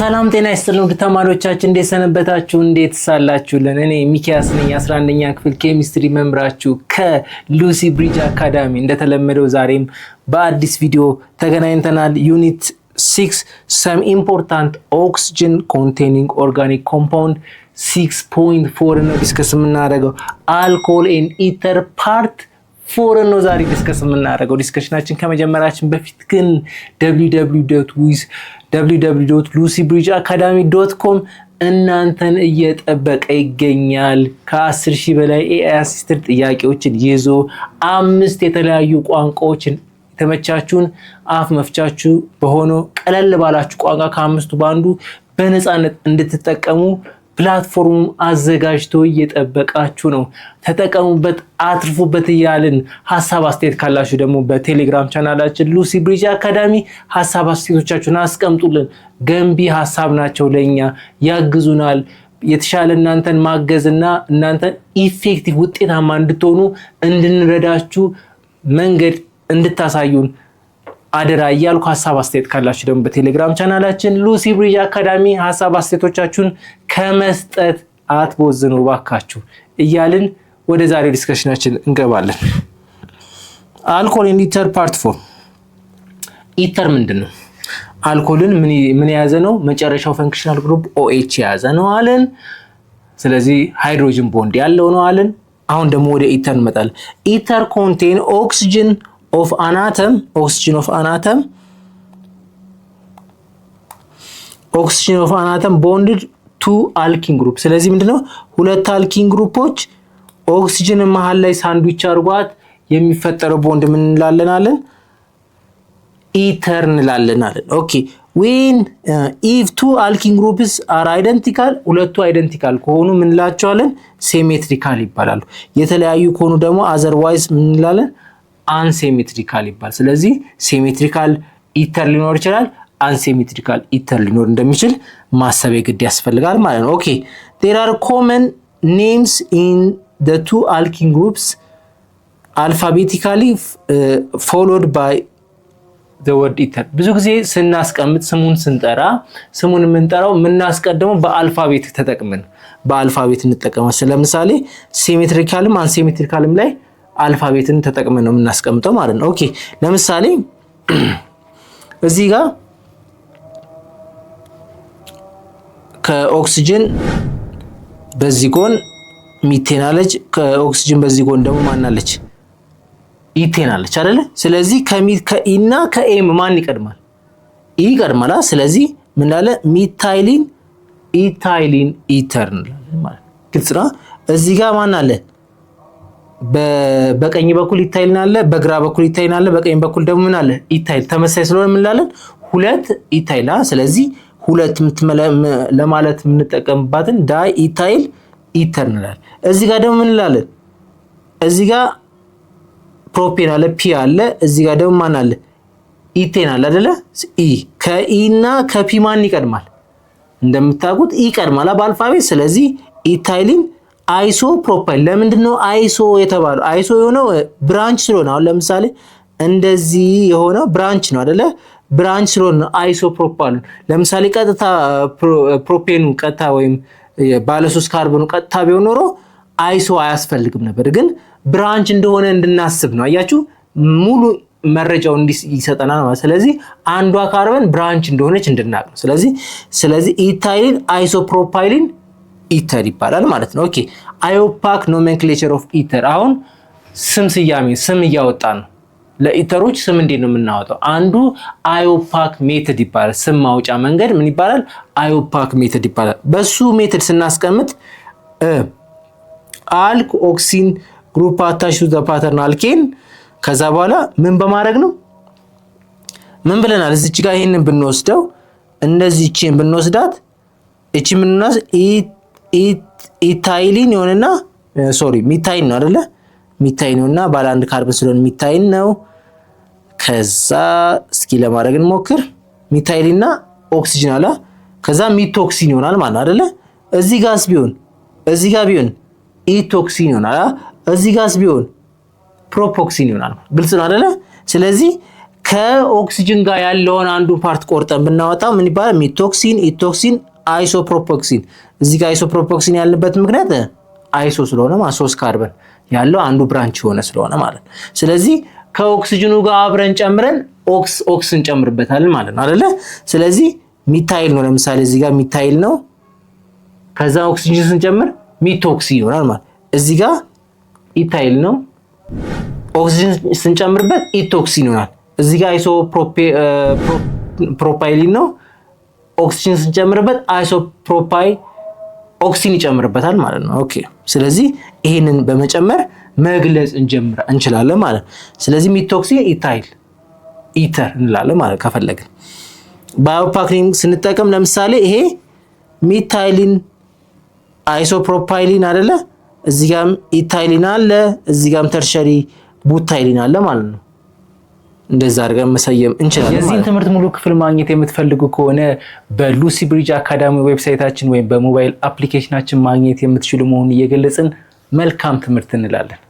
ሰላም ጤና ይስጥልን ውድ ተማሪዎቻችን እንዴት ሰነበታችሁ? እንዴት ሳላችሁልን? እኔ ሚኪያስ ነኝ 11ኛ ክፍል ኬሚስትሪ መምራችሁ ከሉሲ ብሪጅ አካዳሚ። እንደተለመደው ዛሬም በአዲስ ቪዲዮ ተገናኝተናል። ዩኒት 6 some important oxygen containing organic compound 6.4 ነው ዲስከስ የምናደርገው። አልኮል ኤንድ ኢተር ፓርት 4 ነው ዛሬ ዲስከስ የምናደርገው። ዲስከሽናችን ከመጀመራችን በፊት ግን www.lucybridgeacademy.com እናንተን እየጠበቀ ይገኛል። ከ10,000 በላይ ኤአይ አሲስትድ ጥያቄዎችን ይዞ 5 የተለያዩ ቋንቋዎችን የተመቻችሁን አፍ መፍቻችሁ በሆነው ቀለል ባላችሁ ቋንቋ ከአምስቱ ባንዱ በነፃነት እንድትጠቀሙ ፕላትፎርም አዘጋጅቶ እየጠበቃችሁ ነው። ተጠቀሙበት፣ አትርፉበት እያልን ሐሳብ አስተያየት ካላችሁ ደግሞ በቴሌግራም ቻናላችን ሉሲ ብሪጅ አካዳሚ ሐሳብ አስተያየቶቻችሁን አስቀምጡልን። ገንቢ ሐሳብ ናቸው፣ ለኛ ያግዙናል። የተሻለ እናንተን ማገዝና እናንተን ኢፌክቲቭ ውጤታማ እንድትሆኑ እንድንረዳችሁ መንገድ እንድታሳዩን አደራ እያልኩ ሐሳብ አስተያየት ካላችሁ ደግሞ በቴሌግራም ቻናላችን ሉሲ ብሪጅ አካዳሚ ሐሳብ አስተያየቶቻችሁን ከመስጠት አትቦዝኑ ባካችሁ እያልን ወደ ዛሬው ዲስከሽናችን እንገባለን። አልኮል ኤንድ ኢተር ፓርት 4። ኢተር ምንድነው? አልኮልን ምን የያዘ ነው? መጨረሻው ፈንክሽናል ግሩፕ OH የያዘ ነው አለን። ስለዚህ ሃይድሮጅን ቦንድ ያለው ነው አለን። አሁን ደግሞ ወደ ኢተር እንመጣለን። ኢተር ኮንቴን ኦክሲጅን of an atom bonded to alkene group። ስለዚህ ምንድነው? ሁለት አልኪን ግሩፖች ኦክሲጅን መሃል ላይ ሳንድዊች አድርጓት የሚፈጠረው ቦንድ ምን እንላለን? ኢተር እንላለን። ኦኬ when if two alkene groups are identical ሁለቱ አይደንቲካል ከሆኑ ምን እንላቸዋለን? ሲሜትሪካል ይባላሉ። የተለያዩ ከሆኑ ደግሞ otherwise ምን እንላለን? አንሲሜትሪካል ይባላል። ስለዚህ ሲሜትሪካል ኢተር ሊኖር ይችላል፣ አንሲሜትሪካል ኢተር ሊኖር እንደሚችል ማሰብ ግድ ያስፈልጋል ማለት ነው። ኦኬ there are common names in the two alkene groups alphabetically followed by the word ether። ብዙ ጊዜ ስናስቀምጥ ስሙን የምንጠራው የምናስቀድመው በአልፋቤት ተጠቅመን በአልፋቤት እንጠቀማለን። ለምሳሌ ሲሜትሪካልም አንሲሜትሪካልም ላይ አልፋቤትን ተጠቅመን ነው የምናስቀምጠው ማለት ነው። ኦኬ ለምሳሌ እዚህ ጋር ከኦክሲጅን በዚህ ጎን ሚቴን አለች፣ ከኦክሲጅን በዚህ ጎን ደግሞ ማን አለች? ኢቴን አለች አይደለ? ስለዚህ ከኢና ከኤም ማን ይቀድማል? ኢ ይቀድማል። ስለዚህ ምን አለ? ሚታይሊን ኢታይሊን ኢተር እንላለን ማለት ነው። ግልጽ ነው። እዚህ ጋር ማን አለ? በቀኝ በኩል ኢታይል አለ፣ በግራ በኩል ኢታይል አለ፣ በቀኝ በኩል ደግሞ ምን አለ? ኢታይል። ተመሳሳይ ስለሆነ ምን እንላለን? ሁለት ኢታይል። ስለዚህ ሁለት ለማለት የምንጠቀምባትን ዳይ ኢታይል ኢተር እንላለን። እዚህ ጋር ደግሞ ምን እንላለን? እዚህ ጋር ፕሮፔን አለ፣ ፒ አለ፣ እዚህ ጋር ደግሞ ማን አለ? ኢቴን አለ አይደለ? ኢ ከኢና ከፒ ማን ይቀድማል? እንደምታውቁት ኢ ይቀድማል በአልፋቤት። ስለዚህ ኢታይሊን አይሶ ፕሮፓይል። ለምንድነው አይሶ የተባለው? አይሶ የሆነው ብራንች ስለሆነ፣ አሁን ለምሳሌ እንደዚህ የሆነው ብራንች ነው አይደለ? ብራንች ስለሆነ አይሶ ፕሮፓይል። ለምሳሌ ቀጥታ ፕሮፔኑ ቀጥታ ወይም ባለ 3 ካርቦኑ ቀጥታ ቢሆን ኖሮ አይሶ አያስፈልግም ነበር፣ ግን ብራንች እንደሆነ እንድናስብ ነው። አያችሁ፣ ሙሉ መረጃው ይሰጠናል ማለት። ስለዚህ አንዷ ካርበን ብራንች እንደሆነች እንድናቅ ነው። ስለዚህ ኢታይሊን አይሶ ፕሮፓይሊን ኢተር ይባላል ማለት ነው። ኦኬ አዮፓክ ኖሜንክሌቸር ኦፍ ኢተር። አሁን ስም እያወጣ ነው። ለኢተሮች ስም እንዴት ነው የምናወጣው? አንዱ አዮፓክ ሜተድ ይባላል። ስም ማውጫ መንገድ ምን ይባላል? አዮፓክ ሜተድ ይባላል። በሱ ሜተድ ስናስቀምጥ አልክ ኦክሲን ግሩፕ አታች ቱ ዘ ፓተርን አልኬን ከዛ በኋላ ምን በማድረግ ነው? ምን ብለናል? እዚች ጋር ይሄንን ብንወስደው እንደዚህ እቺን ብንወስዳት እቺ ምንናስ ኢታይሊን ይሆንና ሚታይን ነው አይደለ? ሚታይን ነውና ባለ አንድ ካርበን ስለሆነ ሚታይን ነው። ከዛ እስኪ ለማድረግ እንሞክር። ሚታይሊንና ኦክሲጅን አለ፣ ከዛ ሚቶክሲን ይሆናል ማለት አይደለ? እዚህ ጋርስ ቢሆን ኢቶክሲን ይሆናል። እዚህ ጋርስ ቢሆን ፕሮፖክሲን ይሆናል። ግልጽ ነው አይደለ? ስለዚህ ከኦክሲጅን ጋር ያለውን አንዱ ፓርት ቆርጠን ብናወጣው ምን ይባላል? ሚቶክሲን፣ ኢቶክሲን፣ አይሶፕሮፖክሲን። እዚህ ጋር አይሶፕሮፖክሲን ያልንበት ምክንያት አይሶ ስለሆነ ማለት 3 ካርበን ያለው አንዱ ብራንች የሆነ ስለሆነ ማለት። ስለዚህ ከኦክሲጅኑ ጋር አብረን ጨምረን ኦክስ እንጨምርበታለን ማለት ነው አይደለ? ስለዚህ ሚታይል ነው። ለምሳሌ እዚህ ጋር ሚታይል ነው። ከዛ ኦክሲጅን ስንጨምር ሚቶክሲ ይሆናል ማለት። እዚህ ጋር ኢታይል ነው። ኦክሲጅን ስንጨምርበት ኢቶክሲን ይሆናል። እዚህ ጋር ፕሮፓይሊን ነው። ኦክሲጅን ስንጨምርበት አይሶፕሮፓይ ኦክሲን ይጨምርበታል ማለት ነው። ኦኬ ስለዚህ ይሄንን በመጨመር መግለጽ እንችላለን ማለት። ስለዚህ ሚቶክሲን ኢታይል ኢተር እንላለን ማለት ከፈለግን። ባዮፓክሊን ስንጠቀም ለምሳሌ ይሄ ሚታይሊን አይሶፕሮፓይሊን አይደለ? እዚህ ጋርም ኢታይሊን አለ፣ እዚህ ጋርም ተርሸሪ ቡታይሊን አለ ማለት ነው። እንደዛ አድርገን መሰየም እንችላለን። የዚህን ትምህርት ሙሉ ክፍል ማግኘት የምትፈልጉ ከሆነ በሉሲ ብሪጅ አካዳሚ ዌብሳይታችን ወይም በሞባይል አፕሊኬሽናችን ማግኘት የምትችሉ መሆኑን እየገለጽን መልካም ትምህርት እንላለን።